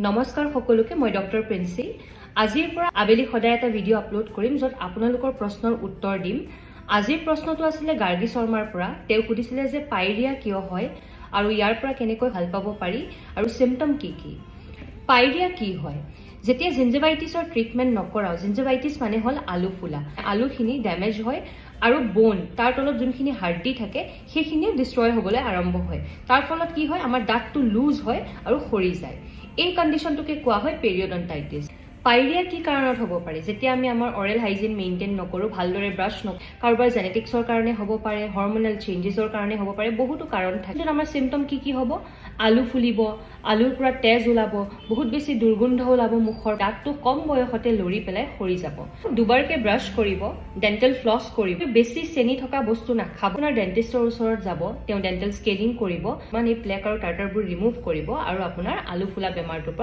নমস্কাৰ সকলোকে, মই ডক্টৰ প্ৰিন্সি। আজিৰ পৰা আবেলি সদায় এটা ভিডিঅ' আপলোড কৰিম য'ত আপোনালোকৰ প্ৰশ্নৰ উত্তৰ দিম। আজিৰ প্ৰশ্নটো আছিলে গাৰ্গী শৰ্মাৰ পৰা। তেওঁ সুধিছিলে যে পাইৰিয়া কিয় হয় আৰু ইয়াৰ পৰা কেনেকৈ ভাল পাব পাৰি আৰু চিমটম কি কি। পাইৰিয়া কি হয়? যেতিয়া জিঞ্জিভাইটিছৰ ট্ৰিটমেণ্ট নকৰাও, জিঞ্জিভাইটিছ মানে হ'ল আলু ফুলা। আলুখিনি ডেমেজ হয় আৰু বোন, তাৰ তলত যোনখিনি হাৰ্ডি থাকে সেইখিনিও ডিষ্ট্ৰয় হ'বলৈ আৰম্ভ হয়। তাৰ ফলত কি হয়, আমাৰ দাঁতটো লুজ হয় আৰু সৰি যায়। এই কণ্ডিশ্যনটোকে কোৱা হয় পেৰিয়ডন্টাইটিছ। পাইৰিয়া কি কাৰণত হ'ব পাৰে? যেতিয়া আমি আমাৰ অৰেল হাইজিন মেইনটেইন নকৰোঁ, ভালদৰে ব্ৰাছ নকৰোঁ, কাৰোবাৰ জেনেটিক্সৰ কাৰণে হ'ব পাৰে, হৰমনেল চেঞ্জেছৰ কাৰণে হ'ব পাৰে, বহুতো কাৰণ থাকে। আমাৰ চিমটম কি কি হ'ব? আলু ফুলিব, আলুৰ পৰা তেজ ওলাব, বহুত বেছি দুৰ্গন্ধ ওলাব মুখৰ, দাঁতটো কম বয়সতে লৰি পেলাই সৰি যাব। দুবাৰকে ব্ৰাছ কৰিব, ডেণ্টেল ফ্লছ কৰিব, বেছি চেনি থকা বস্তু নাখাব। আপোনাৰ ডেণ্টিষ্টৰ ওচৰত যাব, তেওঁ ডেণ্টেল স্কেলিং কৰিব, মানে এই প্লেক আৰু টাৰ্টাৰবোৰ ৰিমুভ কৰিব আৰু আপোনাৰ আলু ফুলা বেমাৰটোৰ পৰা